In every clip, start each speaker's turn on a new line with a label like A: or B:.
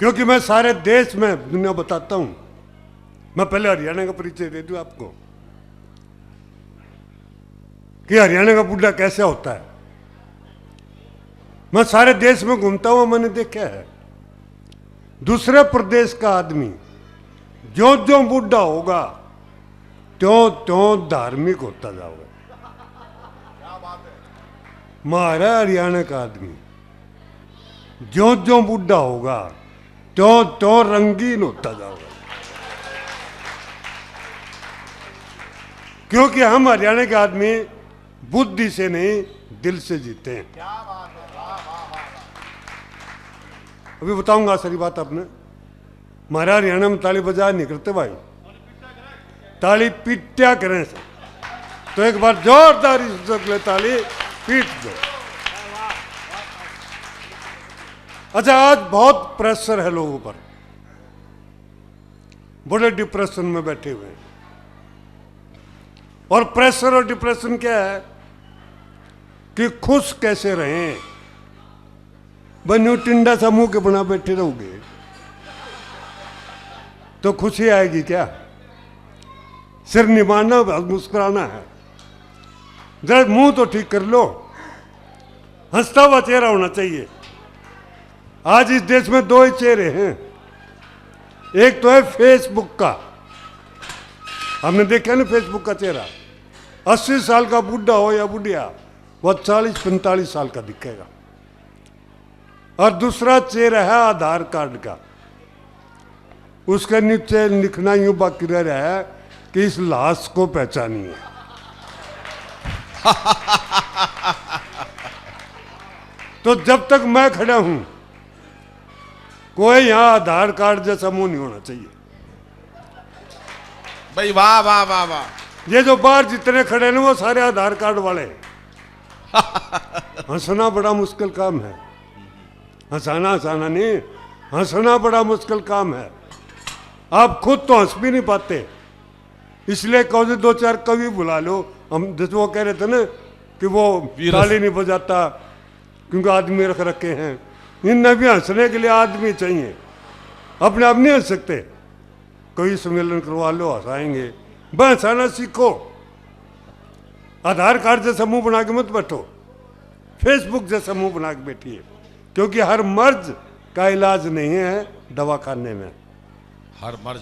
A: क्योंकि मैं सारे देश में दुनिया बताता हूं। मैं पहले हरियाणा का परिचय दे दूं आपको कि हरियाणा का बुड्ढा कैसे होता है। मैं सारे देश में घूमता हूं, मैंने देखा है दूसरे प्रदेश का आदमी जो जो बुड्ढा होगा त्यों त्यों धार्मिक होता जाओगे। हमारा हरियाणा का आदमी जो जो बुड्ढा होगा त्यों त्यों रंगीन होता जाओगे, क्योंकि हम हरियाणा के आदमी बुद्धि से नहीं दिल से जीते हैं। अभी बताऊंगा सारी बात आपने। हमारा हरियाणा में ताली बजा नहीं करते भाई, ताली पीट्या करें से। तो एक बार जोरदार ताली पीट दो। अच्छा, आज बहुत प्रेशर है लोगों पर, बड़े डिप्रेशन में बैठे हुए हैं। और प्रेशर और डिप्रेशन क्या है कि खुश कैसे रहें। बन्यू टिंडा सा मुंह के बना बैठे रहोगे तो खुशी आएगी क्या? सिर नहीं मारना, मुस्कुराना है। जरा मुंह तो ठीक कर लो, हंसता हुआ चेहरा होना चाहिए। आज इस देश में दो ही चेहरे हैं। एक तो है फेसबुक का, हमने देखा ना फेसबुक का चेहरा। 80 साल का बुढ़ा हो या बुढ़िया, वह 40-45 साल का दिखेगा। और दूसरा चेहरा है आधार कार्ड का, उसके नीचे लिखना यूं बाकी रह रहा है कि इस लाश को पहचानिए। तो जब तक मैं खड़ा हूं, कोई यहां आधार कार्ड जैसा मुंह नहीं होना चाहिए
B: भाई। वाह वाह वाह वाह।
A: ये जो बाहर जितने खड़े हैं वो सारे आधार कार्ड वाले। हंसना बड़ा मुश्किल काम है, हंसाना नहीं, हंसना बड़ा मुश्किल काम है। आप खुद तो हंस भी नहीं पाते, इसलिए कहो दो चार कवि बुला लो। हम जैसे वो कह रहे थे ना कि वो ताली नहीं बजाता क्योंकि आदमी रख रखे हैं। इनमें भी हंसने के लिए आदमी चाहिए, अपने आप नहीं हंस सकते। कोई सम्मेलन करवा लो, हंसाएंगे। बस हंसाना सीखो, आधार कार्ड जैसा मुंह बना के मत बैठो, फेसबुक जैसा मुंह बना के बैठिए। क्योंकि हर मर्ज का इलाज नहीं है दवाखाने में,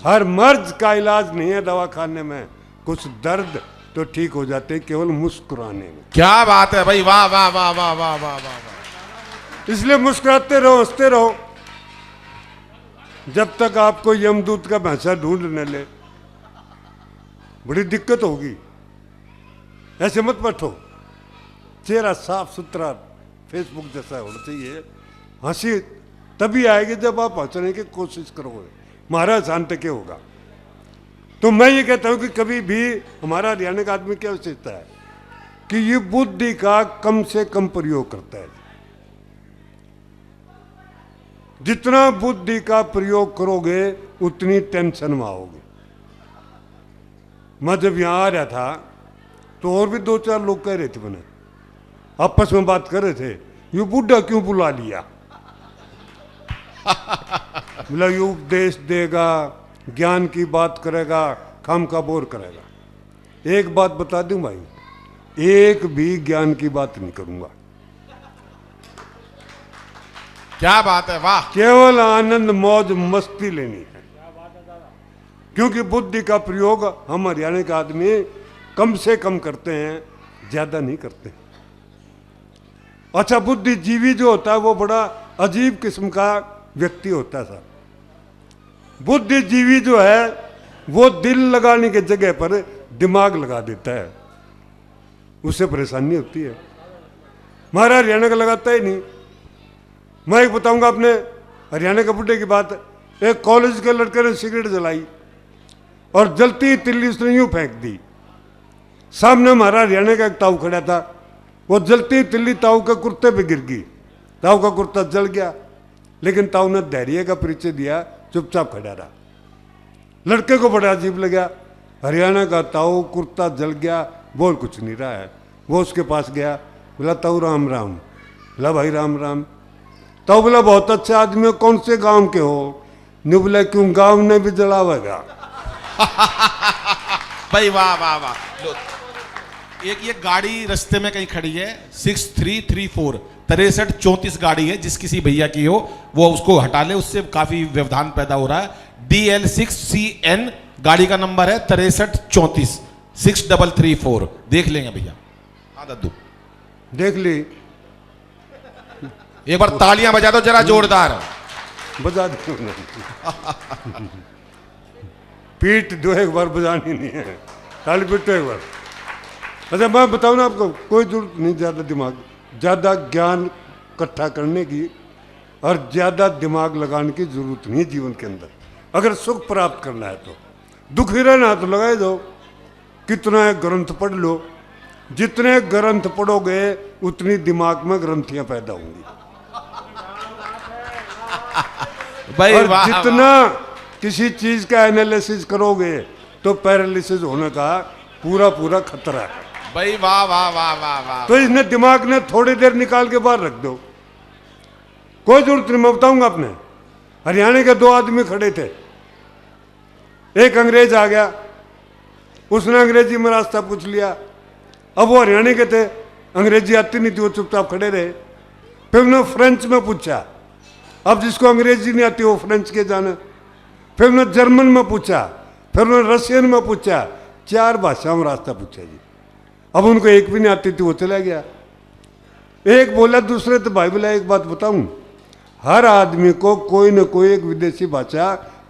A: हर मर्ज का इलाज नहीं है दवाखाने में। कुछ दर्द तो ठीक हो जाते केवल मुस्कुराने में।
B: क्या बात है भाई, वाह वाह वाह वाह वाह वाह वाह।
A: इसलिए मुस्कुराते रहो, हंसते रहो, जब तक आपको यमदूत का भैंसा ढूंढ न ले। बड़ी दिक्कत होगी, ऐसे मत बैठो। चेहरा साफ सुथरा फेसबुक जैसा होना चाहिए। हंसी तभी आएगी जब आप हंसने की कोशिश करोगे, हमारा हंसान तक होगा। तो मैं ये कहता हूं कि कभी भी हमारा हरियाणा का आदमी क्या सोचता है कि ये बुद्धि का कम से कम प्रयोग करता है। जितना बुद्धि का प्रयोग करोगे उतनी टेंशन में आओगे। मैं जब यहां आ रहा था तो और भी दो चार लोग कह रहे थे, मैंने आपस में बात कर रहे थे, ये बुढ़ा क्यों बुला लिया? बोला ये उपदेश देगा, ज्ञान की बात करेगा, खाम का बोर करेगा। एक बात बता दूं भाई, एक भी ज्ञान की बात नहीं करूंगा।
B: क्या बात है, वाह।
A: केवल आनंद मौज मस्ती लेनी है। क्योंकि बुद्धि का प्रयोग हम हरियाणा के आदमी कम से कम करते हैं, ज्यादा नहीं करते। अच्छा, बुद्धिजीवी जो होता है वो बड़ा अजीब किस्म का व्यक्ति होता है साहब। बुद्धिजीवी जो है वो दिल लगाने की जगह पर दिमाग लगा देता है, उससे परेशानी होती है। हमारा हरियाणा का लगाता ही नहीं। मैं एक बताऊंगा अपने हरियाणा के बुड्ढे की बात। एक कॉलेज के लड़के ने सिगरेट जलाई और जलती तिल्ली उसने यूं फेंक दी। सामने हमारा हरियाणा का एक ताऊ खड़ा था, वो जलती तिल्ली ताऊ के कुर्ते पे गिर गई। ताऊ का कुर्ता जल गया, लेकिन ताऊ ने धैर्य का परिचय दिया, चुपचाप खड़ा रहा। लड़के को बड़ा अजीब लगा, हरियाणा का ताऊ कुर्ता जल गया, बोल कुछ नहीं रहा है। वो उसके पास गया, बोला ताऊ राम राम। बोला भाई राम राम। तो बोला बहुत अच्छे आदमी हो, कौन से गांव के हो? नहीं बोला क्यों गांव ने भी जलावेगा।
B: भाई वाह वाह वाह। लो, एक ये गाड़ी रास्ते में कहीं खड़ी है 6334 6334 गाड़ी है, जिस किसी भैया की हो वो उसको हटा ले, उससे काफी व्यवधान पैदा हो रहा है। DL6CN गाड़ी का नंबर है 6334 6334, देख लेंगे भैया। हाँ दद्दू
A: देख ली,
B: एक बार तालियां बजा दो जरा जोरदार।
A: बजा दो। पीठ दो एक बार बजानी नहीं है, ताली पीटो एक बार। अच्छा मैं बताऊं ना आपको, कोई जरूरत नहीं ज़्यादा दिमाग, ज़्यादा ज्ञान इकट्ठा करने की और ज़्यादा दिमाग लगाने की जरूरत नहीं है जीवन के अंदर। अगर सुख प्राप्त करना है तो दुखी रहना है तो लगाए दो, कितना ग्रंथ पढ़ लो, जितने ग्रंथ पढ़ोगे उतनी दिमाग में ग्रंथियां पैदा होंगी।
B: भाई
A: और
B: वाह
A: जितना किसी चीज का एनालिसिस करोगे तो पैरालिसिस होने का पूरा पूरा खतरा है।
B: भाई वाह वाह वाह वाह वाह।
A: तो इसने दिमाग ने थोड़ी देर निकाल के बाहर रख दो, कोई जरूरत नहीं। मैं बताऊंगा अपने हरियाणा के 2 आदमी खड़े थे, एक अंग्रेज आ गया, उसने अंग्रेजी में रास्ता पूछ लिया। अब वो हरियाणा के थे, अंग्रेजी आती नहीं थी, वो चुपचाप खड़े रहे। फिर उन्होंने फ्रेंच में पूछा, अब जिसको अंग्रेजी नहीं आती वो फ्रेंच के जाने। फिर उन्होंने जर्मन में पूछा, फिर उन्होंने रशियन में पूछा, 4 भाषाओं में रास्ता पूछा जी। अब उनको एक भी नहीं आती थी, वो चला गया। एक बोला दूसरे तो भाई बोला एक बात बताऊं, हर आदमी को कोई न कोई एक विदेशी भाषा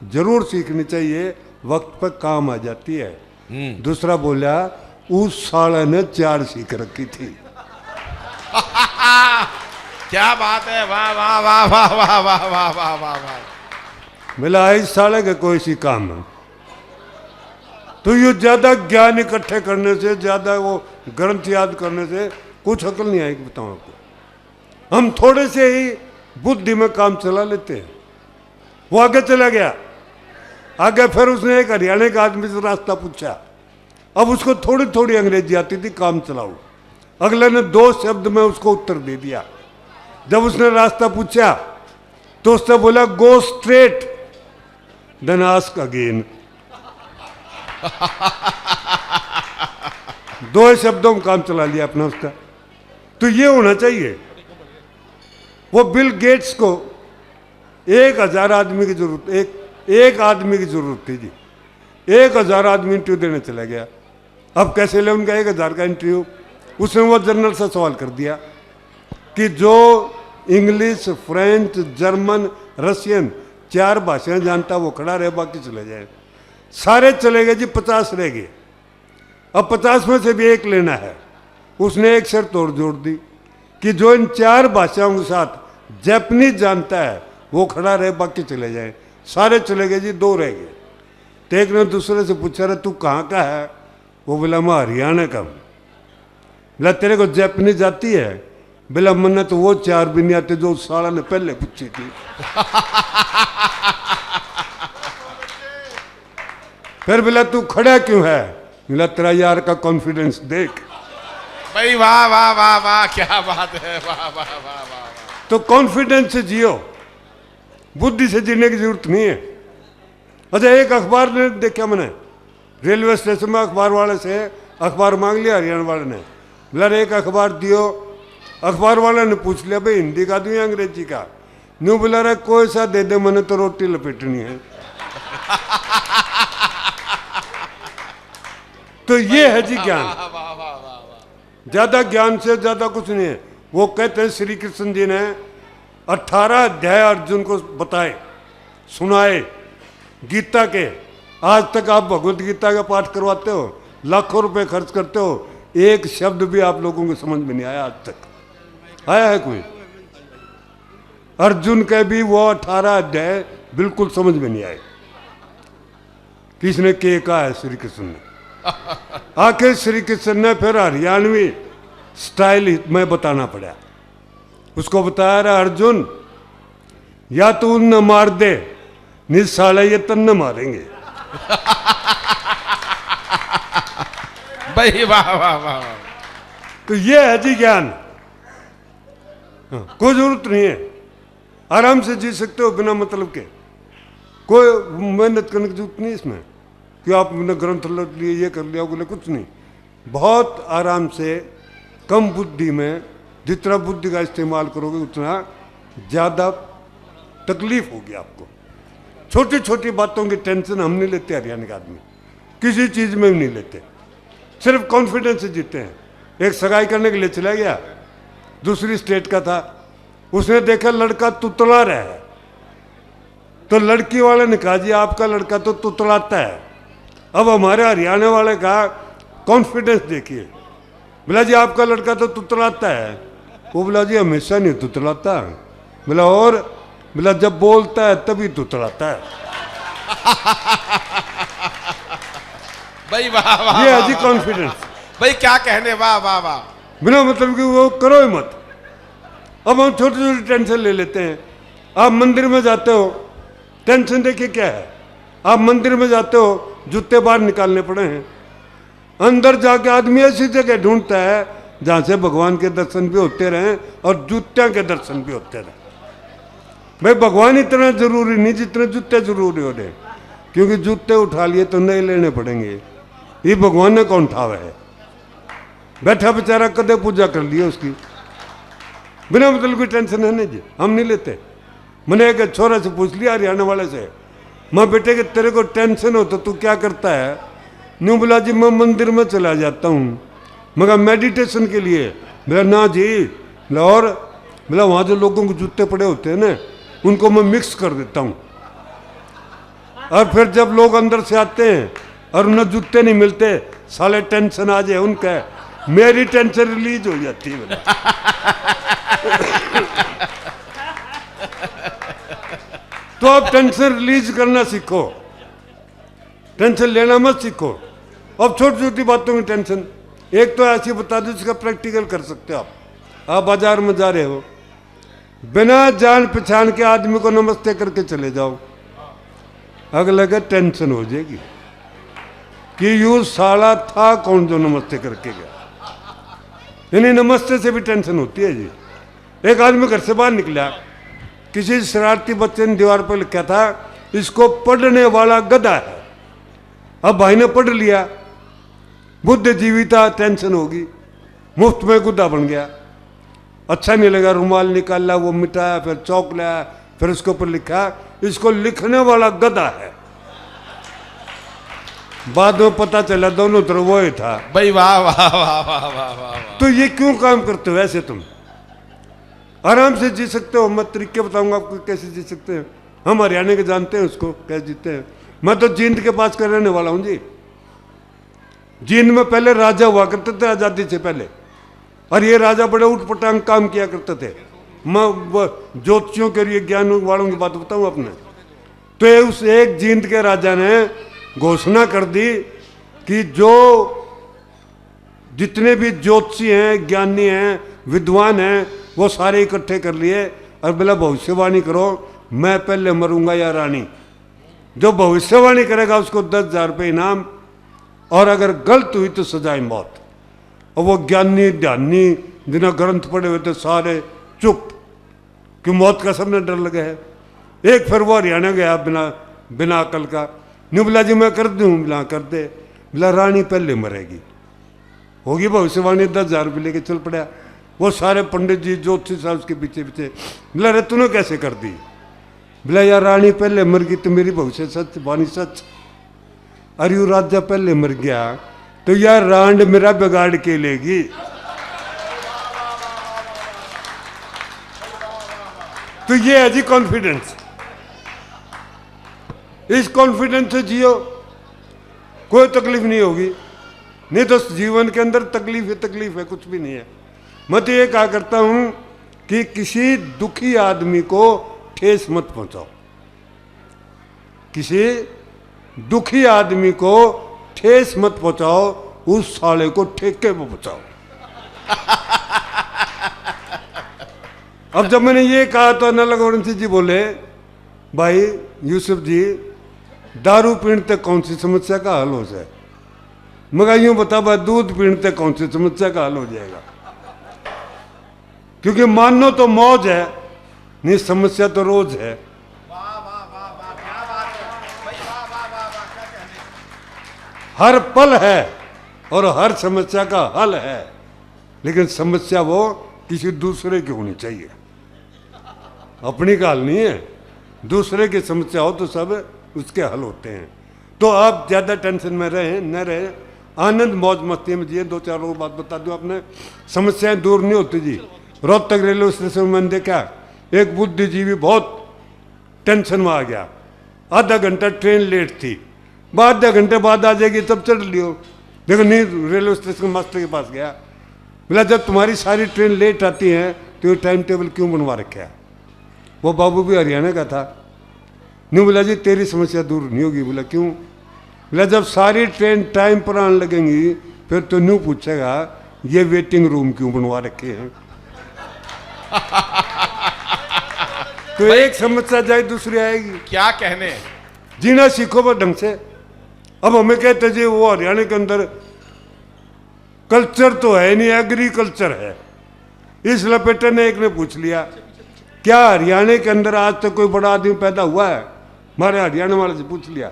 A: जरूर सीखनी चाहिए, वक्त पर काम आ जाती है। दूसरा बोला उस साले ने 4 सीख रखी थी।
B: क्या बात है, वाह वाह वाह वाह वाह वाह वाह वाह वाह वाह।
A: मिला इस साले का कोई सी काम है। तो ये ज्यादा ज्ञान इकट्ठे करने से, ज्यादा वो ग्रंथ याद करने से कुछ अकल नहीं आएगी। बताऊं आपको, हम थोड़े से ही बुद्धि में काम चला लेते हैं। वो आगे चला गया, आगे फिर उसने एक हरियाणा के आदमी से रास्ता पूछा। अब उसको थोड़ी थोड़ी अंग्रेजी आती थी, काम चलाओ। अगले ने 2 शब्द में उसको उत्तर दे दिया। जब उसने रास्ता पूछा तो उसने बोला go straight then ask again. 2 शब्दों में काम चला लिया अपना उसका। तो ये होना चाहिए। वो बिल गेट्स को 1000 आदमी की जरूरत, एक आदमी की जरूरत थी जी। 1000 आदमी इंटरव्यू देने चला गया। अब कैसे ले उनका 1000 का इंटरव्यू? उसने वो जनरल से सवाल कर दिया कि जो इंग्लिश, फ्रेंच, जर्मन, रशियन 4 भाषाएं जानता वो खड़ा रहे, बाकी चले जाए। सारे चले गए जी, 50 रह गए। अब 50 में से भी एक लेना है। उसने एक शर्त और जोड़ दी कि जो इन 4 भाषाओं के साथ जापानीज जानता है वो खड़ा रहे, बाकी चले जाए। सारे चले गए जी, 2 रह गए। तो एक ने दूसरे से पूछा, रहा तू कहाँ का है? वो बोला मैं हरियाणा का हूँ। बोला तेरे को जापानीज आती है? बोला मैंने तो वो 4 भी नहीं आते जो साला ने पहले पूछी थी। फिर बोला तू खड़ा क्यों है? बोला तेरा यार का कॉन्फिडेंस देख।
B: भाई वाह वाह वाह वाह, क्या बात है, वाह वाह वाह वाह।
A: तो कॉन्फिडेंस से जियो, बुद्धि से जीने की जरूरत नहीं है। अच्छा एक अखबार ने देखा मैंने, रेलवे स्टेशन में अखबार वाले से अखबार मांग लिया हरियाणा वाले ने। बोला एक अखबार दियो। अखबार वाले ने पूछ लिया भाई हिंदी का दूं या अंग्रेजी का? न्यू बोला रहा कोई सा दे दे, मैंने तो रोटी लपेटनी है। तो ये है जी ज्ञान। ज्यादा ज्ञान से ज्यादा कुछ नहीं है। वो कहते हैं श्री कृष्ण जी ने 18 अध्याय अर्जुन को बताए, सुनाए गीता के। आज तक आप भगवत गीता का पाठ करवाते हो, लाखों रुपए खर्च करते हो, एक शब्द भी आप लोगों को समझ में नहीं आया। आज तक आया है कोई? अर्जुन के भी वो 18 अध्याय बिल्कुल समझ में नहीं आए। किसने के कहा है? श्री कृष्ण ने। आखिर श्री कृष्ण ने फिर हरियाणवी स्टाइल में बताना पड़ा। उसको बताया रहा अर्जुन या तो उन मार दे, निसाले ये तन न मारेंगे।
B: भाई वाह वाह वाह।
A: तो ये है जी ज्ञान। कोई जरूरत नहीं है आराम से जी सकते हो बिना मतलब के, कोई मेहनत करने की जरूरत नहीं इसमें कि आपने ग्रंथ लग लिए, ये कर लिया, बोले कुछ नहीं। बहुत आराम से कम बुद्धि में, जितना बुद्धि का इस्तेमाल करोगे उतना ज़्यादा तकलीफ होगी आपको। छोटी छोटी बातों की टेंशन हम नहीं लेते हरियाणा के आदमी, किसी चीज़ में भी नहीं लेते, सिर्फ कॉन्फिडेंस से जीते हैं। एक सगाई करने के लिए चला गया, दूसरी स्टेट का था, उसने देखा लड़का तुतला रहा है, तो लड़की वाले ने कहा जी आपका लड़का तो तुतलाता है। अब हमारे हरियाणा वाले का कॉन्फिडेंस देखिए, बोला जी आपका लड़का तो तुतलाता है। वो बोला जी हमेशा नहीं तुतलाता। बोला और? बोला जब बोलता है तभी तुतलाता है।
B: भाई वाह वाह,
A: ये है जी कॉन्फिडेंस।
B: भाई क्या कहने, वाह वाह वाह।
A: बिना मतलब कि वो करो ही मत। अब हम छोटी छोटी टेंशन ले लेते हैं। आप मंदिर में जाते हो, टेंशन देखिए क्या है। आप मंदिर में जाते हो, जूते बाहर निकालने पड़े हैं। अंदर जाके आदमी ऐसी जगह ढूंढता है जहां से भगवान के दर्शन भी होते रहें और जूत्या के दर्शन भी होते रहें। भाई भगवान इतना जरूरी नहीं जितने जूते जरूरी हो रहे, क्योंकि जूते उठा लिए तो नए लेने पड़ेंगे। ये भगवान ने कौन उठावा है? बैठा बेचारा कदे पूजा कर लिया उसकी, बिना मतलब की टेंशन है नहीं जी, हम नहीं लेते। मैंने एक छोरा से पूछ लिया हरियाणा वाले से, माँ बेटे के तेरे को टेंशन हो तो तू क्या करता है? न्यू बोला जी मैं मंदिर में चला जाता हूँ, मगर मेडिटेशन के लिए। बोला ना जी। बोला और? बोला वहाँ जो लोगों को जूते पड़े होते हैं ना, उनको मैं मिक्स कर देता हूँ, और फिर जब लोग अंदर से आते हैं और उन्हें जूते नहीं मिलते, साले टेंशन आ जाए उनका, मेरी टेंशन रिलीज हो जाती है। तो आप टेंशन रिलीज करना सीखो, टेंशन लेना मत सीखो। अब छोटी छोटी बातों की टेंशन, एक तो ऐसी बता दो जिसका प्रैक्टिकल कर सकते हो आप बाजार में जा रहे हो, बिना जान पहचान के आदमी को नमस्ते करके चले जाओ, अगले का टेंशन हो जाएगी कि यू साला था कौन जो नमस्ते करके गया। यानी नमस्ते से भी टेंशन होती है जी। एक आदमी घर से बाहर निकला, किसी शरारती बच्चे ने दीवार पर लिखा था इसको पढ़ने वाला गधा है। अब भाई ने पढ़ लिया, बुद्धिजीवी था, टेंशन होगी, मुफ्त में गधा बन गया। अच्छा नहीं लगा, रुमाल निकाला, वो मिटाया, फिर चौक लाया, फिर उसके ऊपर लिखा इसको लिखने वाला गधा है। बाद में पता चला दोनों तरफ वो ही था।
B: भाई वाह वाह वाह वाह वाह वाह।
A: तो ये क्यों काम करते हो ऐसे? तुम आराम से जी सकते हो। मैं तरीके बताऊंगा आपको कैसे जी सकते हैं। हम हरियाणा के जानते हैं उसको कैसे जीते हैं। मैं तो जींद के पास का रहने वाला हूँ जी। जींद में पहले राजा हुआ करते थे आज़ादी से पहले, और ये राजा बड़े उठपटांग काम किया करते थे। मैं ज्योतिषियों के लिए ज्ञान वालों की बात बताऊँ अपने, तो उस एक जींद के राजा ने घोषणा कर दी कि जो जितने भी ज्योतिषी हैं, ज्ञानी हैं, विद्वान हैं, वो सारे इकट्ठे कर लिए और बोला भविष्यवाणी करो, मैं पहले मरूंगा या रानी। जो भविष्यवाणी करेगा उसको 10,000 रुपये इनाम, और अगर गलत हुई तो सजाए मौत। और वो ज्ञानी ध्यानी जिन्हें ग्रंथ पढ़े हुए थे सारे चुप, कि मौत का सबने डर लगा है। एक फिर वो हरियाणा गया बिना अकल का, नहीं बोला जी मैं कर दूँ, बोला कर दे। बोला रानी पहले मरेगी, होगी भविष्यवाणी, 10,000 रुपये लेके चल पड़ा। वो सारे पंडित जी ज्योतिषी साहब उसके पीछे पीछे। बोला अरे तूने कैसे कर दी? बोला यार रानी पहले मर गई तो मेरी भविष्य सच, वाणी सच। अरे यू राजा पहले मर गया तो यार रांड मेरा बिगाड़ के लेगी। तो ये है जी कॉन्फिडेंस। इस कॉन्फिडेंस से जियो, कोई तकलीफ नहीं होगी। नहीं तो जीवन के अंदर तकलीफ है, कुछ भी नहीं है। मैं तो ये कहा करता हूं कि किसी दुखी आदमी को ठेस मत पहुंचाओ, किसी दुखी आदमी को ठेस मत पहुंचाओ, उस साले को ठेके में पहुंचाओ। अब जब मैंने ये कहा तो नलगौरन जी बोले भाई यूसुफ जी दारू पीने कौन सी समस्या का हल हो जाए? मगर यूं बता भाई दूध पीने कौन सी समस्या का हल हो जाएगा? क्योंकि मानो तो मौज है, नहीं समस्या तो रोज है। हर पल है और हर समस्या का हल है, लेकिन समस्या वो किसी दूसरे की होनी चाहिए, अपनी का हल नहीं है। दूसरे की समस्या हो तो सब उसके हल होते हैं। तो आप ज़्यादा टेंशन में रहें न रहें, आनंद मौज मस्ती में जिए। 2-4 और बात बता दूं आपने, समस्याएं दूर नहीं होती जी। रोहतक रेलवे स्टेशन में देखा, एक बुद्धिजीवी बहुत टेंशन में आ गया, आधा घंटा ट्रेन लेट थी, आधे घंटे बाद आ जाएगी तब चढ़ लियो। देखो नहीं, रेलवे स्टेशन मास्टर के पास गया, बोला जब तुम्हारी सारी ट्रेन लेट आती है तो ये टाइम टेबल क्यों बनवा रखा है? वो बाबू भी हरियाणा का था। नहीं, बोला जी तेरी समस्या दूर नहीं होगी। बोला क्यों? बोला जब सारी ट्रेन टाइम पर आने लगेंगी फिर तो न्यू पूछेगा ये वेटिंग रूम क्यों बनवा रखे हैं। तो एक समस्या जाए दूसरी आएगी।
B: क्या कहने,
A: जीना सीखो वो ढंग से। अब हमें कहते जी वो हरियाणा के अंदर कल्चर तो है नहीं, एग्रीकल्चर है। इस लपेटे ने एक ने पूछ लिया, क्या हरियाणा के अंदर आज तक कोई बड़ा आदमी पैदा हुआ है? हमारे हरियाणा वाले से पूछ लिया,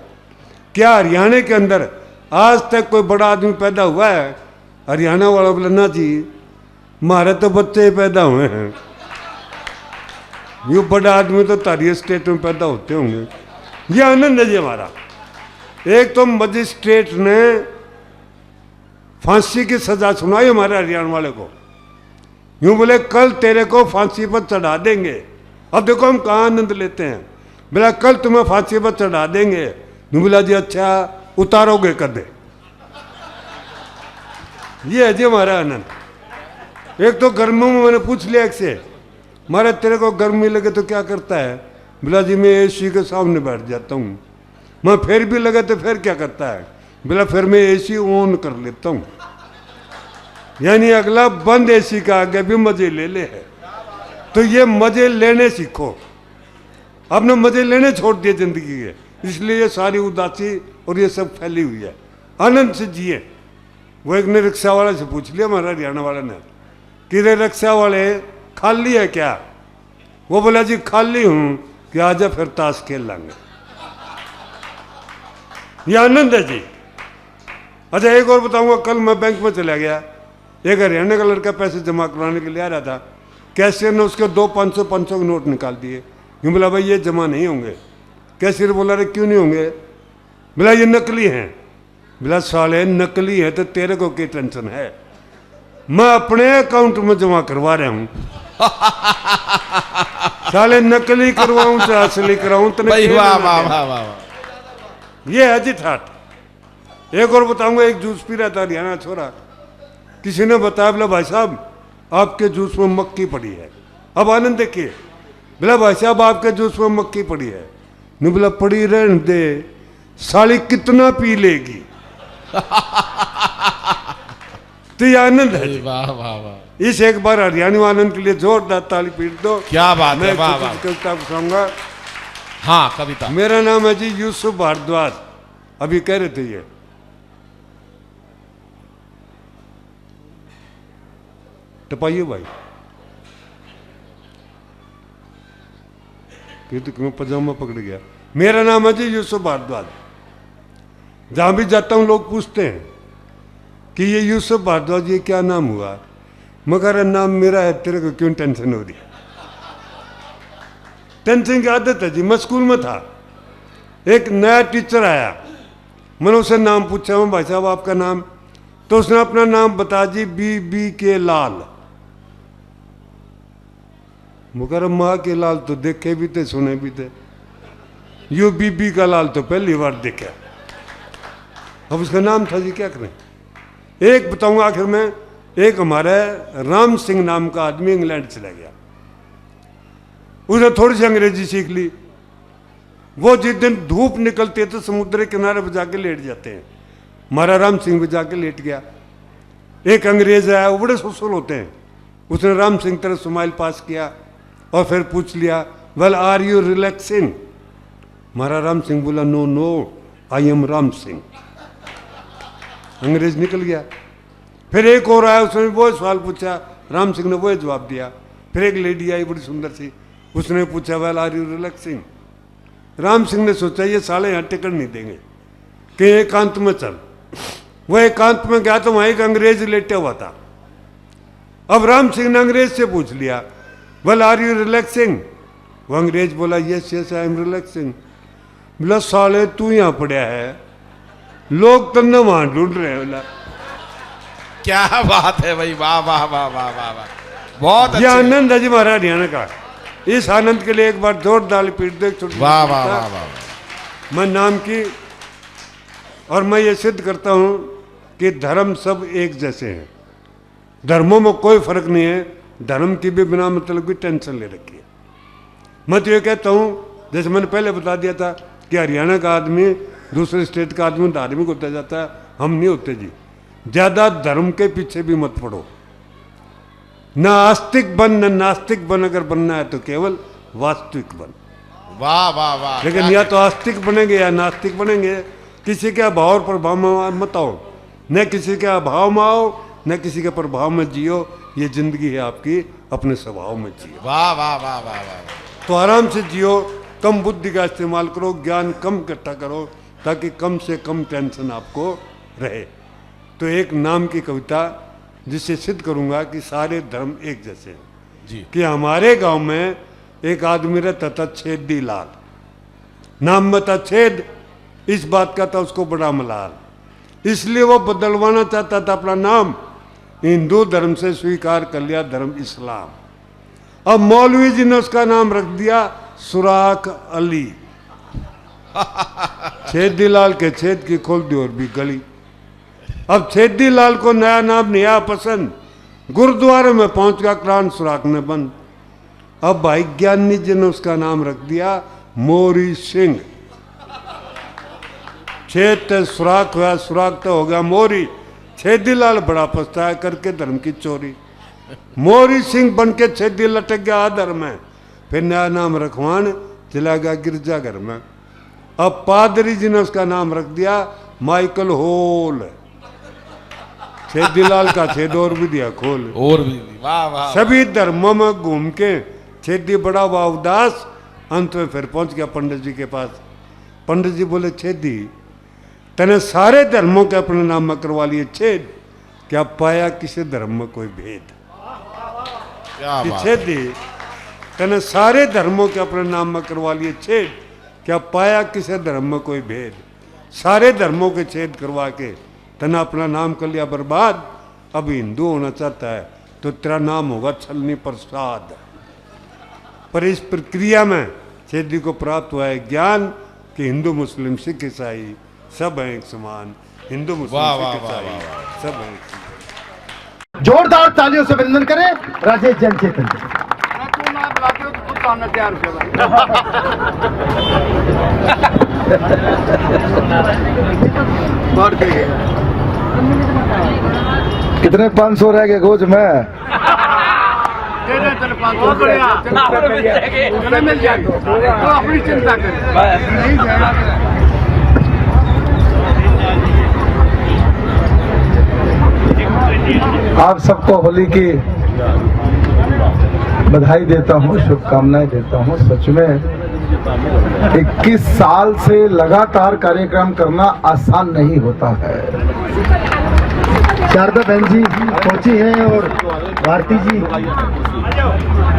A: क्या हरियाणा के अंदर आज तक कोई बड़ा आदमी पैदा हुआ है? हरियाणा वाला बोला ना जी, हमारे तो बच्चे ही पैदा हुए हैं, ये बड़ा आदमी तो तारी स्टेट में पैदा होते होंगे। ये आनंद है जी हमारा। एक तो मजिस्ट्रेट ने फांसी की सजा सुनाई हमारे हरियाणा वाले को, यूं बोले कल तेरे को फांसी पर चढ़ा देंगे। अब देखो हम कहाँ आनंद लेते हैं। बोला कल तुम्हें फांसी पर चढ़ा देंगे। यूं बोला जी अच्छा उतारोगे कदे। ये है जी हमारा आनंद। एक तो गर्मियों में मैंने पूछ लिया एक से, मारे तेरे को गर्मी लगे तो क्या करता है? बोला जी मैं एसी के सामने बैठ जाता हूँ। मैं फिर भी लगे तो फिर क्या करता है? बोला फिर मैं एसी ऑन कर लेता हूँ। यानी अगला बंद एसी का आगे भी मजे ले ले है। तो ये मजे लेने सीखो। आपने मजे लेने छोड़ दिए जिंदगी के, इसलिए ये सारी उदासी और ये सब फैली हुई है। आनंद से जिए। वो एक ने रिक्शा वाले से पूछ लिया, हमारा हरियाणा वाले ने, कि रे रिक्शा वाले खाली है क्या? वो बोला जी खाली हूं, कि आजा फिर ताश खेल लेंगे। ये आनंद है जी। अच्छा एक और बताऊंगा, कल मैं बैंक में चला गया, एक हरियाणा का लड़का पैसे जमा कराने के लिए आ रहा था, कैशियर ने उसके 2 500 के नोट निकाल दिए। यूँ बोला भाई ये जमा नहीं होंगे। कैशियर बोला रे क्यों नहीं होंगे? बोला ये नकली हैं। बोला साले नकली है तो तेरे को क्या टेंशन है? मैं अपने अकाउंट में जमा करवा रहा हूँ। साले नकली करवाऊं चाहे असली कराऊं तो ये है जी ठाट। एक और बताऊंगा, एक जूस पी रहा था हरियाणा छोरा, किसी ने बताया बोला भाई साहब आपके जूस में मक्खी पड़ी है। अब आनंद देखिए, बोला भाई साहब आपके जूस में मक्खी पड़ी है। नहीं बोला पड़ी रहने दे, साली कितना पी लेगी। तो ये आनंद है।
B: वाह वाह वाह।
A: इस एक बार हरियाणा आनंद के लिए जोरदार ताली पीट दो।
B: क्या बात है, वाह वाह।
A: कविता बताऊंगा।
B: हाँ कविता।
A: मेरा नाम है जी यूसुफ भारद्वाज। अभी कह रहे थे ये टपाइए भाई, ये तो क्यों पजामा पकड़ गया। मेरा नाम है जी यूसुफ भारद्वाज। जहां भी जाता हूं लोग पूछते हैं कि ये यूसुफ भारद्वाज ये क्या नाम हुआ? मगर नाम मेरा है, तेरे को क्यों टेंशन हो रही? टेंशन की आदत है जी। मैं स्कूल में था, एक नया टीचर आया, मैंने उससे नाम पूछा, मैं भाई साहब आपका नाम? तो उसने अपना नाम बता जी बी के लाल। मगर माँ के लाल तो देखे भी थे सुने भी थे, यू बीबी का लाल तो पहली बार देखा। अब उसका नाम था जी क्या करें। एक बताऊंगा आखिर में, एक हमारे राम सिंह नाम का आदमी इंग्लैंड चला गया, उसने थोड़ी सी अंग्रेजी सीख ली। वो जिस दिन धूप निकलती है तो समुद्र के किनारे पर जाके लेट जाते हैं। हमारा राम सिंह भी जाके लेट गया। एक अंग्रेज आया, वो बड़े सुसुल होते हैं, उसने राम सिंह तरह स्माइल पास किया और फिर पूछ लिया वेल आर यू रिलैक्सिंग? हमारा राम सिंह बोला no no I am Ram Singh. अंग्रेज निकल गया। फिर एक और आया, उसने वो सवाल पूछा, राम सिंह ने वो जवाब दिया। फिर एक लेडी आई बड़ी सुंदर सी, उसने पूछा well are you relaxing. Ram Singh ने सोचा ये साले यहाँ टिकट नहीं देंगे, कि एकांत में चल। वह एकांत में गया तो वहां एक अंग्रेज लेटे हुआ था। अब राम सिंह ने अंग्रेज से पूछ लिया वेल आर यू रिलैक्सिंग। वो अंग्रेज बोला yes yes I am relaxing. बोला साले तू यहाँ पड़ा है, लोग तन्ने वहां ढूंढ रहे हैं। बोला
B: क्या बात है भाई, वाह वाह वाह वाह वाह वाह, बहुत
A: ये
B: अच्छे।
A: आनंद है जी हमारा हरियाणा का। इस आनंद के लिए एक बार जोरदार पीट दो।
B: वाह वाह वाह वाह।
A: मैं नाम की और मैं ये सिद्ध करता हूं कि धर्म सब एक जैसे हैं, धर्मों में कोई फर्क नहीं है। धर्म की भी बिना मतलब की टेंशन ले रखी है। मैं तो ये कहता हूं, जैसे मैंने पहले बता दिया था कि हरियाणा का आदमी दूसरे स्टेट का आदमी धार्मिक होता जाता है, हम नहीं होते जी। ज्यादा धर्म के पीछे भी मत पड़ो, ना आस्तिक बन न नास्तिक बन, अगर बनना है तो केवल वास्तविक बन।
B: वाह वाह वाह।
A: लेकिन या तो आस्तिक बनेंगे या नास्तिक बनेंगे, किसी के अभाव और प्रभाव में मत आओ, न किसी के अभाव में आओ न किसी के प्रभाव में जियो। ये जिंदगी है आपकी, अपने स्वभाव में जियो।
B: वाह वाह वाह वाह वाह।
A: तो आराम से जियो, कम बुद्धि का इस्तेमाल करो, ज्ञान कम इकट्ठा करो, ताकि कम से कम टेंशन आपको रहे। तो एक नाम की कविता जिससे सिद्ध करूंगा कि सारे धर्म एक जैसे हैं
B: जी।
A: कि हमारे गांव में एक आदमी रहता था छेदी लाल, नाम में था छेद, इस बात का था उसको बड़ा मलाल, इसलिए वो बदलवाना चाहता था अपना नाम, हिंदू धर्म से स्वीकार कर लिया धर्म इस्लाम। अब मौलवी जी ने उसका नाम रख दिया सुराख अली। छेदी लाल के छेद की खोल दी और भी गली। अब छेदी लाल को नया नाम नहीं आया पसंद, गुरुद्वारे में पहुंच गया कुरान सुराख ने बंद। अब भाई ज्ञानी जी ने उसका नाम रख दिया मोरी सिंह। छेद ते सुराख हुआ, सुराख तो हो गया मोरी। छेदी लाल बड़ा पछताया करके धर्म की चोरी। मोरी सिंह बन के छेदी लटक गया आधर में, फिर नया नाम रखवान चला गया गिरजाघर में। अब पादरी जी ने उसका नाम रख दिया माइकल होल। छेदी लाल का छेद और भी दिया खोल।
B: और भी वाह वाह।
A: सभी धर्मों में घूम के छेदी बड़ा हुआ उदास, अंत में फिर पहुंच गया पंडित जी के पास। पंडित जी बोले छेदी तने सारे धर्मों के अपने नाम में करवा लिए छेद, क्या पाया किसी धर्म में कोई भेद?
B: क्या बात।
A: छेदी तने सारे धर्मों के अपने नाम में करवा लिए छेद, क्या पाया किसी धर्म में कोई भेद? सारे धर्मों के छेद करवा के तने अपना नाम कर लिया बर्बाद। अब हिंदू होना चाहता है तो तेरा नाम होगा छलनी प्रसाद। पर इस प्रक्रिया में छेदी को प्राप्त हुआ है ज्ञान कि हिंदू मुस्लिम सिख ईसाई सब हैं एक समान। हिंदू मुस्लिम
B: वाह, वाह,
A: सिख
B: वाह,
A: ईसाई
B: वाह,
A: सब हैं एक समान।
C: जोरदार तालियों से अभिनंदन करें राजेश जैन चेतन जी। कितने 500 रह गए गोज में?
D: अपनी चिंता करें।
C: आप सबको होली की बधाई देता हूँ, शुभकामनाएं देता हूँ। सच में 21 साल से लगातार कार्यक्रम करना आसान नहीं होता है। शारदा बहन जी पहुंची हैं और भारती जी।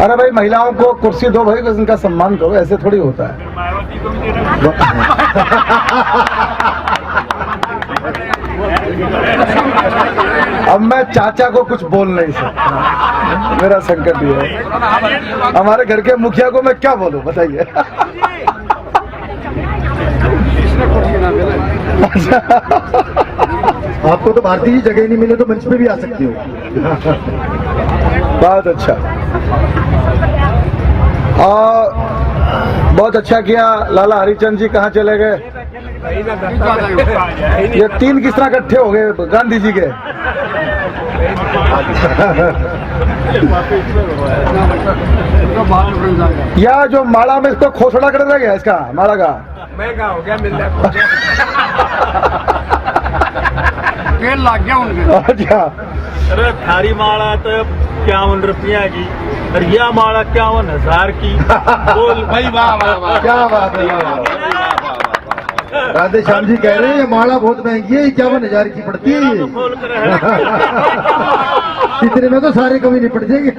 C: अरे भाई महिलाओं को कुर्सी दो भाई, बस इनका सम्मान करो, ऐसे थोड़ी होता है। अब मैं चाचा को कुछ बोल नहीं सकता, मेरा संकट ये है। हमारे घर के मुखिया को मैं क्या बोलूं बताइए। आपको तो भारतीय जी जगह नहीं मिले तो मंच पे भी आ सकती हो। बहुत अच्छा, बहुत अच्छा किया। लाला हरिचंद जी कहाँ चले गए? ये 3 किस तरह इकट्ठे हो गए गांधी जी के? या जो माला में इसको खोसड़ा कर रह गया, इसका माला का
D: महंगा हो गया, मिल तेल लग गया उनके।
C: अच्छा,
E: अरे थारी माला तो ₹51 की और यह माला 51,000 की। बोल
B: भाई वाह वाह वाह।
C: क्या बात है, क्या बात है। राधे श्याम जी कह रहे हैं ये माला बहुत महंगी है, 51,000 की पड़ती है ये।
E: खोल कर है।
C: इतने में तो सारे कभी नहीं पड़ जाएंगे।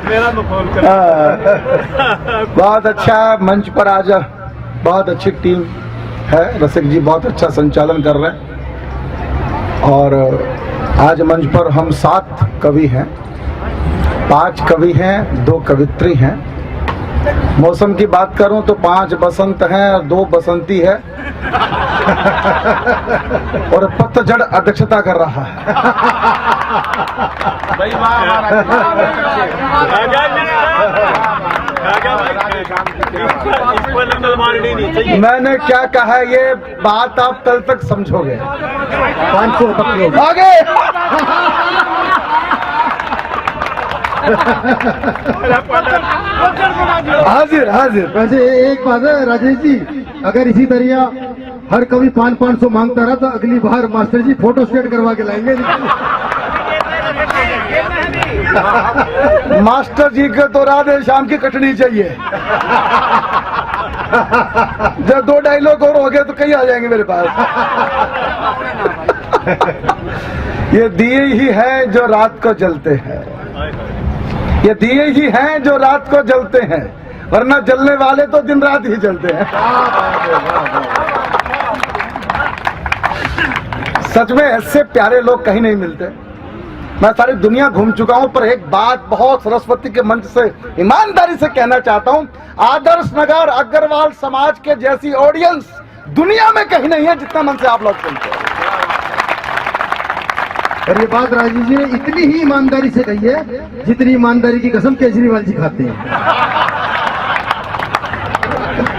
E: मेरा तो खोल कर।
C: बहुत अच्छा मंच पर आज बहुत अच्छी टीम है, रसिक जी बहुत अच्छा संचालन कर रहे हैं। और आज मंच पर हम 7 कवि हैं, 5 कवि हैं, 2 कवित्री हैं। मौसम की बात करूं तो 5 बसंत हैं और 2 बसंती है। और पतझड़ अध्यक्षता कर रहा है।
B: भाई वाह वाह।
C: मैंने क्या कहा ये बात आप कल तक समझोगे। 500 आगे। हाजिर हाजिर।
F: वैसे एक बात है राजेश जी, अगर इसी तरह हर कभी 500 मांगता रहा तो अगली बार मास्टर जी फोटो स्टेट करवा के लाएंगे।
C: मास्टर जी को तो राधे श्याम की कटनी चाहिए। जब 2 डायलॉग और हो गए तो कहीं आ जाएंगे मेरे पास। ये दिए ही हैं जो रात को जलते हैं, ये दिए ही हैं जो रात को जलते हैं, वरना जलने वाले तो दिन रात ही जलते हैं। सच में ऐसे प्यारे लोग कहीं नहीं मिलते। मैं सारी दुनिया घूम चुका हूं, पर एक बात बहुत सरस्वती के मंच से ईमानदारी से कहना चाहता हूं, आदर्श नगर अग्रवाल समाज के जैसी ऑडियंस दुनिया में कहीं नहीं है जितना मन से आप लोग सुनते हैं।
F: और ये बात राजीव जी ने इतनी ही ईमानदारी से कही है जितनी ईमानदारी की कसम केजरीवाल जी खाते हैं।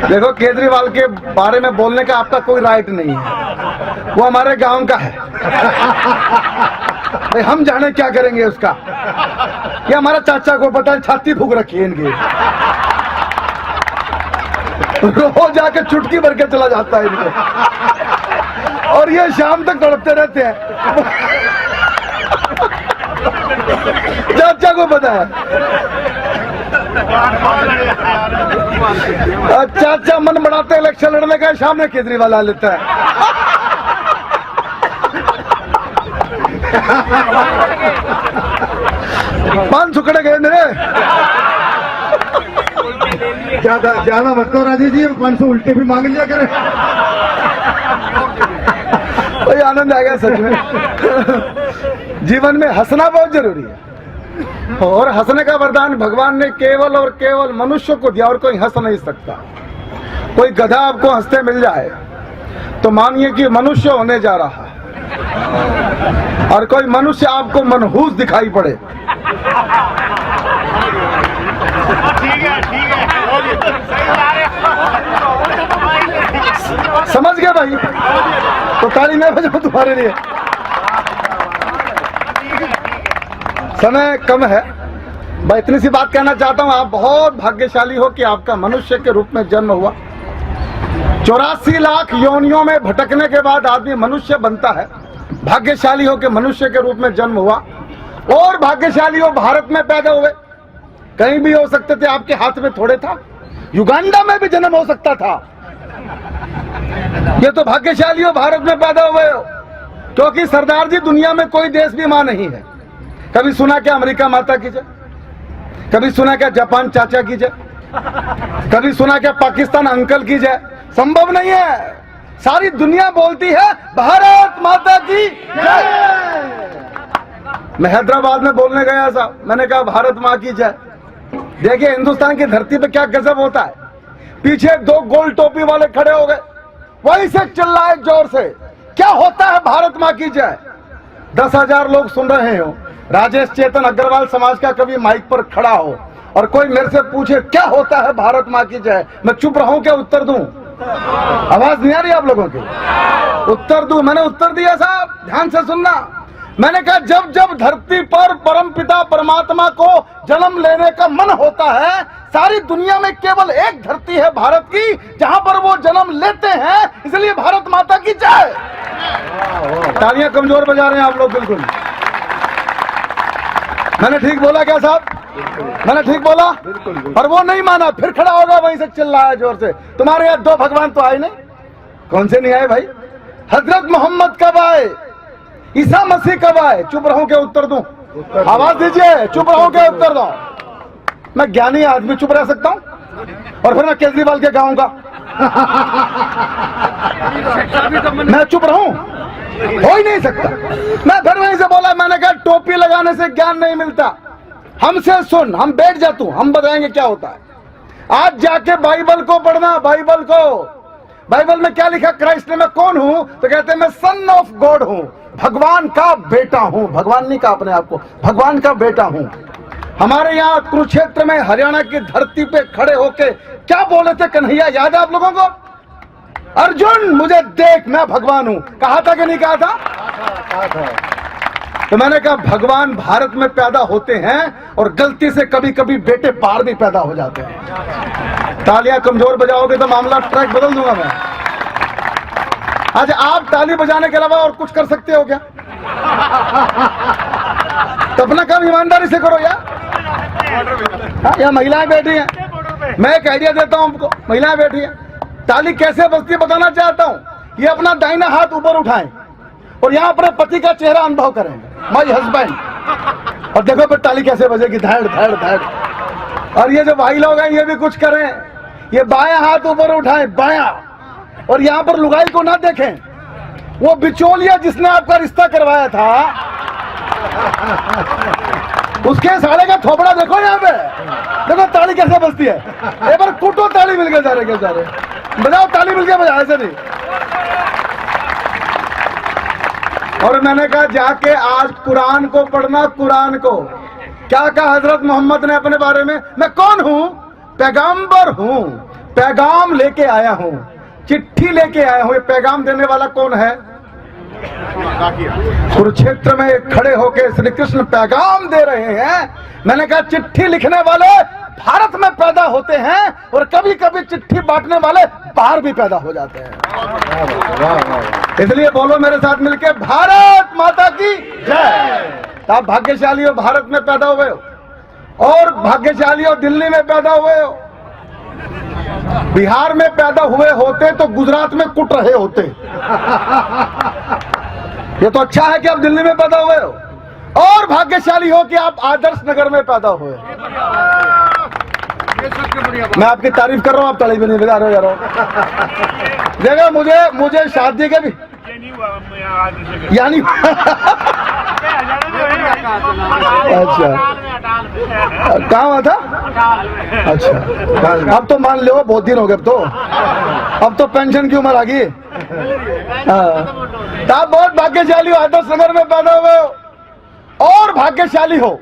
C: देखो केजरीवाल के बारे में बोलने का आपका कोई राइट नहीं है, वो हमारे गांव का है। भाई हम जाने क्या करेंगे उसका, ये हमारा चाचा को पता है, छाती फूक रखी है इनकी। रोज जाके चुटकी भर के चला जाता है इनको, और ये शाम तक तड़पते रहते हैं। चाचा को पता है। चाचा मन बढ़ाते इलेक्शन लड़ने का, शाम में केजरीवाल आ लेता है। पान सुकड़े गए मेरे।
F: ज्यादा मत करो राजीव जी, 500 उल्टे भी मांग लिया करें।
C: भाई आनंद आ गया सच में। जीवन में हंसना बहुत जरूरी है, और हंसने का वरदान भगवान ने केवल और केवल मनुष्य को दिया, और कोई हंस नहीं सकता। कोई गधा आपको हंसते मिल जाए तो मानिए कि मनुष्य होने जा रहा है, और कोई मनुष्य आपको मनहूस दिखाई पड़े, समझ गए भाई, तो ताली मैं बजाऊं तुम्हारे लिए। समय कम है, मैं इतनी सी बात कहना चाहता हूं, आप बहुत भाग्यशाली हो कि आपका मनुष्य के रूप में जन्म हुआ। 84 लाख योनियों में भटकने के बाद आदमी मनुष्य बनता है। भाग्यशाली हो कि मनुष्य के रूप में जन्म हुआ, और भाग्यशाली हो भारत में पैदा हुए। कहीं भी हो सकते थे, आपके हाथ में थोड़े था। युगांडा में भी जन्म हो सकता था। ये तो भाग्यशाली हो भारत में पैदा हुए हो, क्योंकि सरदार जी दुनिया में कोई देश भी मां नहीं है। कभी सुना क्या अमेरिका माता की जय, कभी सुना क्या जापान चाचा की जय, कभी सुना क्या पाकिस्तान अंकल की जय? संभव नहीं है। सारी दुनिया बोलती है भारत माता की जय। मैं हैदराबाद में बोलने गया था, मैंने कहा भारत माँ की जय। देखिए हिंदुस्तान की धरती पे क्या गजब होता है। पीछे 2 गोल टोपी वाले खड़े हो गए, वहीं से चिल्लाए जोर से, क्या होता है भारत माँ की जय। 10,000 लोग सुन रहे हो, राजेश चेतन अग्रवाल समाज का कभी माइक पर खड़ा हो और कोई मेरे से पूछे क्या होता है भारत माँ की जय, मैं चुप रहूं क्या उत्तर दूं? आवाज नहीं आ रही आप लोगों की? उत्तर दूं? मैंने उत्तर दिया साहब, ध्यान से सुनना। मैंने कहा जब जब धरती पर परमपिता परमात्मा को जन्म लेने का मन होता है, सारी दुनिया में केवल एक धरती है भारत की जहां पर वो जन्म लेते हैं, इसलिए भारत माता की जय। तालियां कमजोर बजा रहे हैं आप लोग, बिल्कुल मैंने ठीक बोला क्या साहब? मैंने ठीक बोला? और वो नहीं माना, फिर खड़ा होगा वहीं से चिल्ला है जोर से, तुम्हारे यहाँ दो भगवान तो आए नहीं। कौन से नहीं आए भाई? हजरत मोहम्मद कब आए? ईसा मसीह कब आए? चुप रहो के उत्तर दूं? आवाज दीजिए, चुप रहो के उत्तर दो। मैं ज्ञानी आदमी चुप रह सकता हूं? और फिर मैं केजरीवाल के गाऊंगा मैं चुप रहूं? हो ही नहीं सकता। मैं फिर वहीं से बोला, मैंने कहा टोपी लगाने से ज्ञान नहीं मिलता, हमसे सुन, हम बैठ जा तू, हम बताएंगे क्या होता है। आज जाके बाइबल को पढ़ना, बाइबल को। बाइबल में क्या लिखा क्राइस्ट ने? मैं कौन हूं? तो कहते हैं मैं सन ऑफ गॉड हूं, भगवान का बेटा हूं। भगवान नहीं कहा अपने आप को, भगवान का बेटा हूं। हमारे यहाँ कुरुक्षेत्र में हरियाणा की धरती पे खड़े होके क्या बोले थे कन्हैया, याद है आप लोगों को? अर्जुन मुझे देख, मैं भगवान हूं, कहा था कि नहीं कहा था? तो मैंने कहा भगवान भारत में पैदा होते हैं और गलती से कभी कभी बेटे बाहर भी पैदा हो जाते हैं। तालियां कमजोर बजाओगे तो मामला ट्रैक बदल दूंगा मैं। आज आप ताली बजाने के अलावा और कुछ कर सकते हो क्या? तो अपना काम ईमानदारी से करो यार। यहाँ महिलाएं बैठी हैं, मैं एक आइडिया देता हूं आपको। महिलाएं बैठी हैं, ताली कैसे बजती बताना चाहता हूं। ये अपना दाहिना हाथ ऊपर उठाएं और यहाँ अपने पति का चेहरा अनुभव करें, माय हस्बैंड, और देखो फिर ताली कैसे बजेगी, धड़ धड़ धड़। और ये जो भाई लोग हैं ये भी कुछ करें, ये बायां हाथ ऊपर उठाएं, बायां, और यहाँ पर लुगाई को ना देखें, वो बिचौलिया जिसने आपका रिश्ता करवाया था उसके साले का थोपड़ा देखो यहाँ पे, देखो ताली कैसे बजती है। एक बार कूटो ताली मिल गए सारे के सारे, बजाओ ताली मिल गया, बजाओ ऐसे नहीं। और मैंने कहा जाके आज कुरान को पढ़ना, कुरान को। क्या कहा हजरत मोहम्मद ने अपने बारे में? मैं कौन हूं? पैगंबर हूं, पैगाम लेके आया हूं, चिट्ठी लेके आया हूं। ये पैगाम देने वाला कौन है? कुरुक्षेत्र में खड़े होकर श्री कृष्ण पैगाम दे रहे हैं। मैंने कहा चिट्ठी लिखने वाले भारत में पैदा होते हैं और कभी कभी चिट्ठी बांटने वाले बाहर भी पैदा हो जाते हैं। इसलिए बोलो मेरे साथ मिलके, भारत माता की जय। आप भाग्यशाली हो, भारत में पैदा हुए हो, और भाग्यशाली हो दिल्ली में पैदा हुए हो। बिहार में पैदा हुए होते तो गुजरात में कुट रहे होते। ये तो अच्छा है कि आप दिल्ली में पैदा हुए हो, और भाग्यशाली हो कि आप आदर्श नगर में पैदा हुए। मैं आपकी तारीफ कर रहा हूं, आप ताली भी नहीं बजा रहे हो यार। देखो मुझे शादी के भी यानी अच्छा कहाँ हुआ था? अच्छा अब तो मान लो बहुत दिन हो गए, अब तो पेंशन की उम्र आ गई। तो आप बहुत भाग्यशाली हो, आदर्श नगर में पैदा हुए हो, और भाग्यशाली हो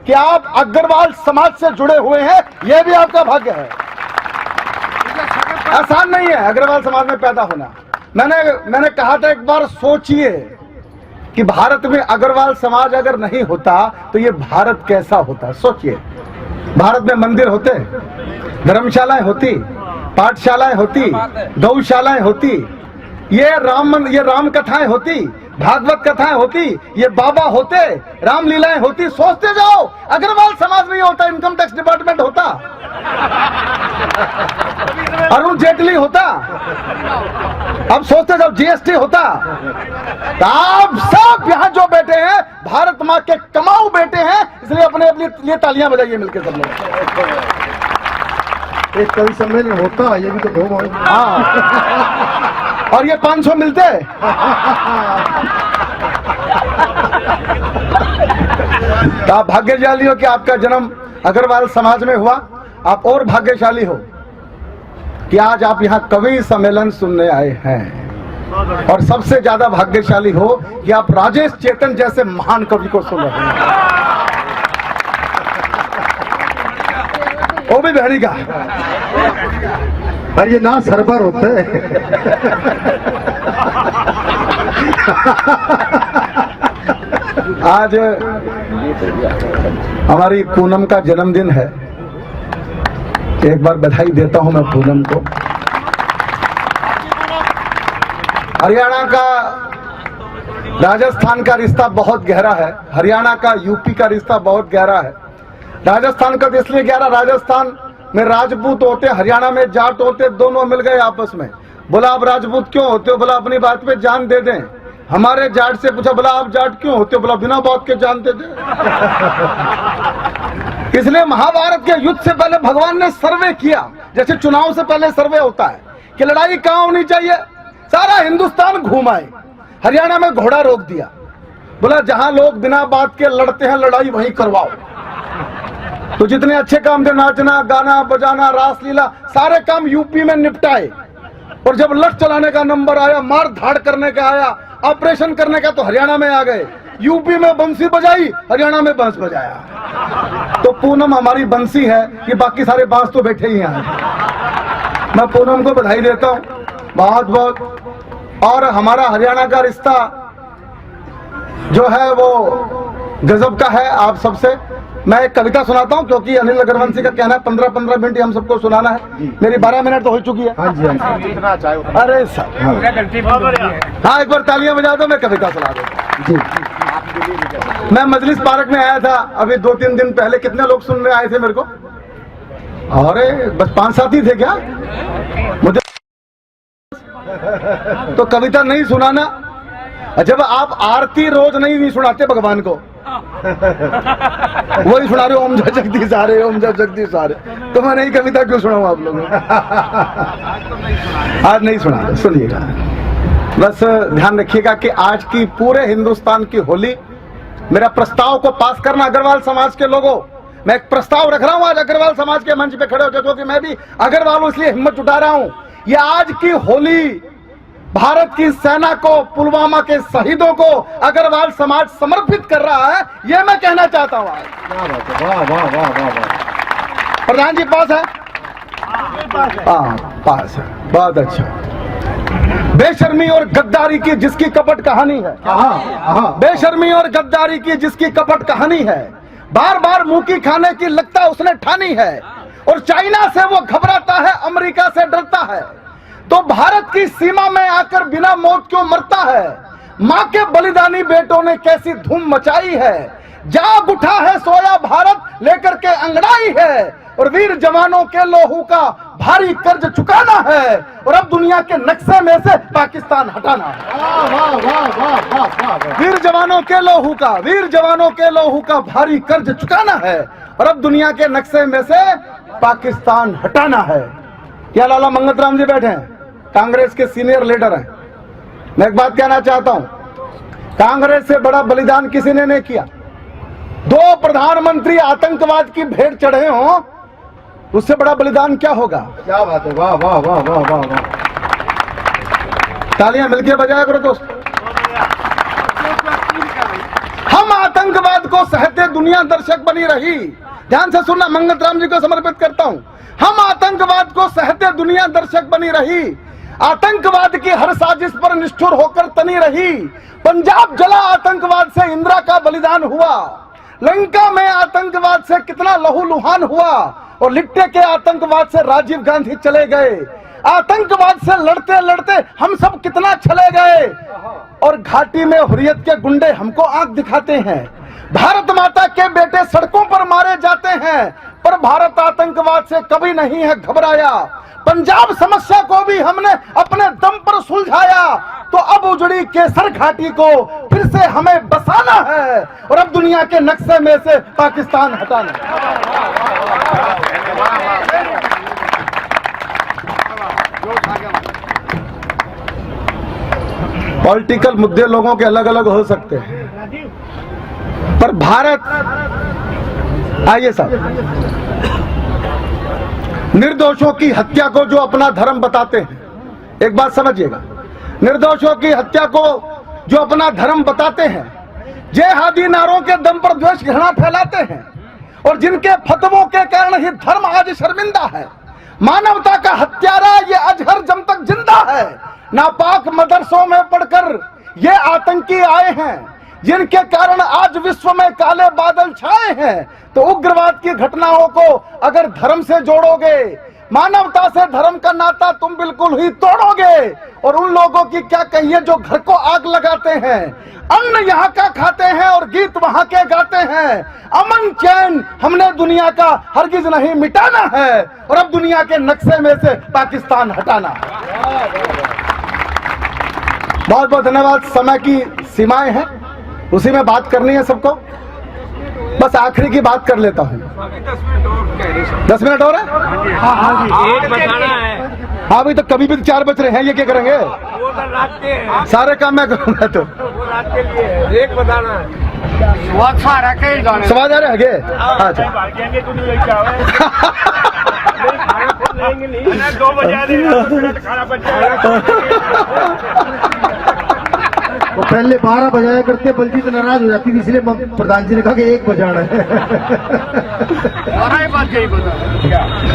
C: कि आप अग्रवाल समाज से जुड़े हुए हैं, यह भी आपका भाग्य है। आसान नहीं है अग्रवाल समाज में पैदा होना। मैंने कहा था एक बार, सोचिए कि भारत में अग्रवाल समाज अगर नहीं होता तो ये भारत कैसा होता। सोचिए, भारत में मंदिर होते, धर्मशालाएं होती, पाठशालाएं होती, गौशालाएं होती, ये राम कथाएं होती, भागवत कथाएं होती, ये बाबा होते, रामलीलाएं होती। सोचते जाओ, अग्रवाल समाज नहीं होता, इनकम टैक्स डिपार्टमेंट होता, अरुण जेटली होता, अब सोचते जाओ जीएसटी होता। तो आप सब यहाँ जो बैठे हैं भारत माँ के कमाऊ बेटे हैं, इसलिए अपने लिए तालियां बजाइए मिलकर सब लोग।
F: एक कवि सम्मेलन होता, ये भी तो बहुत।
C: हाँ, और ये 500 मिलते। तो आप भाग्यशाली हो कि आपका जन्म अग्रवाल समाज में हुआ। आप और भाग्यशाली हो कि आज आप यहाँ कवि सम्मेलन सुनने आए हैं, और सबसे ज्यादा भाग्यशाली हो कि आप राजेश चेतन जैसे महान कवि को सुन रहे हैं, वो भी बहरी का।
F: पर ये ना सरबर होते हैं।
C: आज हमारी पूनम का जन्मदिन है, एक बार बधाई देता हूं मैं पूनम को। हरियाणा का राजस्थान का रिश्ता बहुत गहरा है, हरियाणा का यूपी का रिश्ता बहुत गहरा है। राजस्थान का इसलिए गहरा, राजस्थान में राजपूत होते, हरियाणा में जाट होते, दोनों मिल गए आपस में। बोला आप राजपूत क्यों होते हो? बोला अपनी बात पे जान दे दें। हमारे जाट से पूछा, बोला आप जाट क्यों होते हो? बोला बिना बात के जान दे दें। इसलिए महाभारत के युद्ध से पहले भगवान ने सर्वे किया, जैसे चुनाव से पहले सर्वे होता है कि लड़ाई कहां होनी चाहिए। सारा हिंदुस्तान घुमाए, हरियाणा में घोड़ा रोक दिया। बोला जहां लोग बिना बात के लड़ते हैं लड़ाई वहीं करवाओ। तो जितने अच्छे काम थे, नाचना गाना बजाना रासलीला, सारे काम यूपी में निपटाए। और जब लठ चलाने का नंबर आया, मार धाड़ करने का आया, ऑपरेशन करने का, तो हरियाणा में आ गए। यूपी में बंसी बजाई, हरियाणा में बांस बजाया। तो पूनम हमारी बंसी है, ये बाकी सारे बांस तो बैठे ही हैं। मैं पूनम को बधाई देता हूं बहुत बहुत। और हमारा हरियाणा का रिश्ता जो है वो गजब का है आप सबसे। मैं एक कविता सुनाता हूं, क्योंकि अनिल अग्रवंशी का कहना है 15-15 मिनट हम सबको सुनाना है। मेरी 12 मिनट तो हो चुकी है।
F: हाँ जी, हाँ जी।
C: अरे सर, हाँ एक बार तालियां बजा दो, मैं कविता सुना दूं। मैं मजलिस पार्क में आया था अभी 2-3 दिन पहले। कितने लोग सुनने आए थे मेरे को? अरे बस 5-7 ही थे क्या? मुझे तो कविता नहीं सुनाना। जब आप आरती रोज नहीं सुनाते भगवान को, वही सुना रहे हो ओम जय जगदीश सारे, ओम जय जगदीश सारे, तो मैं नहीं कविता क्यों सुनाऊं आप लोगों को? आज नहीं सुना, सुनिएगा। बस ध्यान रखिएगा कि आज की पूरे हिंदुस्तान की होली, मेरा प्रस्ताव को पास करना अग्रवाल समाज के लोगों। मैं एक प्रस्ताव रख रहा हूं आज अग्रवाल समाज के मंच पे खड़े होकर, क्योंकि मैं भी अग्रवाल हूं, इसलिए हिम्मत जुटा रहा हूं। ये आज की होली भारत की सेना को, पुलवामा के शहीदों को अग्रवाल समाज समर्पित कर रहा है, ये मैं कहना चाहता हूं आज।
F: वाह वाह वाह वाह वाह।
C: प्रधान जी पास है? हाँ पास है, बहुत अच्छा। बेशर्मी और गद्दारी की जिसकी कपट कहानी है, बेशर्मी और गद्दारी की जिसकी कपट कहानी है, बार बार मुंह की खाने की लगता उसने ठानी है, और चाइना से वो घबराता है, अमेरिका से डरता है, तो भारत की सीमा में आकर बिना मौत क्यों मरता है? माँ के बलिदानी बेटों ने कैसी धूम मचाई है, जाग उठा है सोया भारत लेकर के अंगड़ाई है, और वीर जवानों के लोहू का भारी कर्ज चुकाना है, और अब दुनिया के नक्शे में से पाकिस्तान हटाना है। वीर जवानों के लोहू का, वीर जवानों के लोहू का भारी कर्ज चुकाना है, और अब दुनिया के नक्शे में से पाकिस्तान हटाना है। क्या लाला मंगतराम जी बैठे हैं, कांग्रेस के सीनियर लीडर हैं। मैं एक बात कहना चाहता हूं, कांग्रेस से बड़ा बलिदान किसी ने नहीं किया। 2 प्रधानमंत्री आतंकवाद की भेंट चढ़े हों, उससे बड़ा बलिदान क्या होगा?
F: क्या बात है, वाह वाह वाह वाह वाह वाह।
C: तालियां मिलके बजाया करो दोस्त। हम आतंकवाद को सहते दुनिया दर्शक बनी रही। ध्यान से सुनना, मंगतराम जी को समर्पित करता हूं। हम आतंकवाद को सहते दुनिया दर्शक बनी रही, आतंकवाद की हर साजिश पर निष्ठुर होकर तनी रही। पंजाब जला आतंकवाद से इंदिरा का बलिदान हुआ, लंका में आतंकवाद से कितना लहूलुहान हुआ, और लिट्टे के आतंकवाद से राजीव गांधी चले गए। आतंकवाद से लड़ते लड़ते हम सब कितना चले गए, और घाटी में हुर्रियत के गुंडे हमको आंख दिखाते हैं। भारत माता के बेटे सड़कों पर मारे जाते हैं, पर भारत आतंकवाद से कभी नहीं है घबराया। पंजाब समस्या को भी हमने अपने दम पर सुलझाया, तो अब उजड़ी केसर घाटी को फिर से हमें बसाना है, और अब दुनिया के नक्शे में से पाकिस्तान हटाना है। पॉलिटिकल मुद्दे लोगों के अलग अलग हो सकते हैं, पर भारत, आइए साहब, निर्दोषों की हत्या को जो अपना धर्म बताते हैं, एक बात समझिएगा, निर्दोषों की हत्या को जो अपना धर्म बताते हैं, जेहादी नारों के दम पर द्वेष घृणा फैलाते हैं, और जिनके फतवों के कारण ही धर्म आज शर्मिंदा है, मानवता का हत्यारा ये अजहर जम तक जिंदा है। नापाक मदरसों में पढ़कर ये आतंकी आए हैं, जिनके कारण आज विश्व में काले बादल छाए हैं। तो उग्रवाद की घटनाओं को अगर धर्म से जोड़ोगे, मानवता से धर्म का नाता तुम बिल्कुल ही तोड़ोगे। और उन लोगों की क्या कहिए जो घर को आग लगाते हैं, अन्न यहाँ का खाते हैं और गीत वहां के गाते हैं। अमन चैन हमने दुनिया का हरगिज नहीं मिटाना है और अब दुनिया के नक्शे में से पाकिस्तान हटाना है। बहुत बहुत धन्यवाद। समय की सीमाएं हैं, उसी में बात करनी है सबको। बस आखिरी की बात कर लेता हूँ। 10 मिनट और है?
E: एक बताना है।
C: हाँ भाई, तो कभी भी 4 बज रहे हैं, ये क्या करेंगे?
E: वो तो रात के हैं।
C: सारे काम मैं करूंगा। तो
E: वो रात के लिए है। एक बताना है।
C: समझ आ रहे हैं? अच्छा,
E: भागेंगे तो नहीं चाहे खाना खुद लेंगे नहीं। 2 बजा देगा खाना बच जाएगा।
F: वो पहले 12 बजाया करते, बल्कि तो नाराज हो जाती थी, इसलिए प्रधान जी ने कहा कि 1 बजाना है।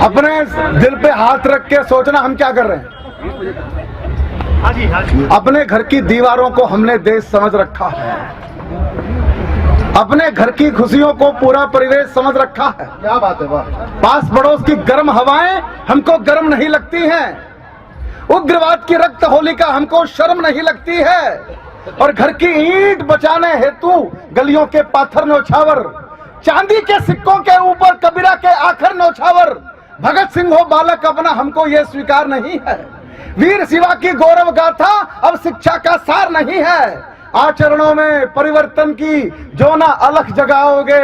F: अपने दिल पे हाथ रख के सोचना हम क्या कर रहे हैं।
E: हाँ जी, हाँ जी।
C: अपने घर की दीवारों को हमने देश समझ रखा है, अपने घर की खुशियों को पूरा परिवेश समझ रखा है।
F: क्या बात है, वाह।
C: पास पड़ोस की गर्म हवाएं हमको गर्म नहीं लगती हैं, उग्रवाद की रक्त होलिका हमको शर्म नहीं लगती है। और घर की ईंट बचाने हेतु गलियों के पाथर न्योछावर, चांदी के सिक्कों के ऊपर कबीरा के आखिर न्योछावर। भगत सिंह हो बालक अपना हमको ये स्वीकार नहीं है। वीर शिवा की गौरव गाथा अब शिक्षा का सार नहीं है। आचरणों में परिवर्तन की जो ना अलख जगाओगे,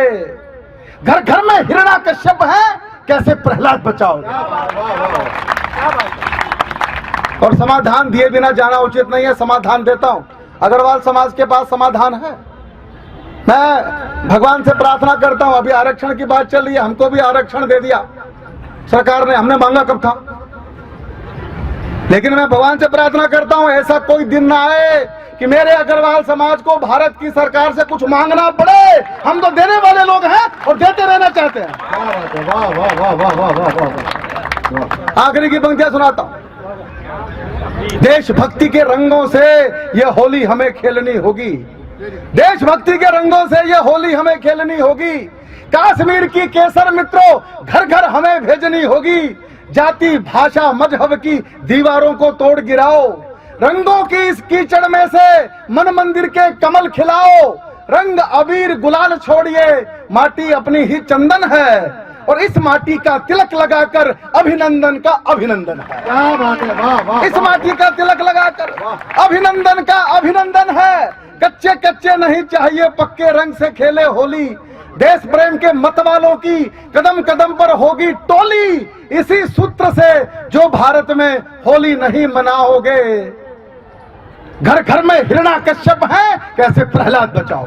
C: घर घर में हिरण्याकश्यप है, कैसे प्रहलाद बचाओगे। और समाधान दिए बिना जाना उचित नहीं है, समाधान देता हूं। अग्रवाल समाज के पास समाधान है। मैं भगवान से प्रार्थना करता हूं, अभी आरक्षण की बात चल रही है, हमको भी आरक्षण दे दिया सरकार ने, हमने मांगा कब था। लेकिन मैं भगवान से प्रार्थना करता हूं ऐसा कोई दिन ना आए कि मेरे अग्रवाल समाज को भारत की सरकार से कुछ मांगना पड़े। हम तो देने वाले लोग हैं और देते रहना चाहते हैं।
F: वाह वाह वाह वाह वाह वाह वाह।
C: आखिरी की पंक्तियां सुनाता हूं। देशभक्ति के रंगों से ये होली हमें खेलनी होगी, देशभक्ति के रंगों से ये होली हमें खेलनी होगी। कश्मीर की केसर मित्रों घर घर हमें भेजनी होगी। जाति भाषा मजहब की दीवारों को तोड़ गिराओ, रंगों की इस कीचड़ में से मन मंदिर के कमल खिलाओ। रंग अबीर गुलाल छोड़िए, माटी अपनी ही चंदन है और इस माटी का तिलक लगाकर अभिनंदन का अभिनंदन है।
F: क्या बात है, वाह वाह।
C: इस माटी का तिलक लगाकर अभिनंदन का अभिनंदन है। कच्चे कच्चे नहीं चाहिए, पक्के रंग से खेले होली। देश प्रेम के मत वालों की कदम कदम पर होगी टोली। इसी सूत्र से जो भारत में होली नहीं मनाओगे, घर घर में हिरण्याकश्यप है, कैसे प्रहलाद बचाओ।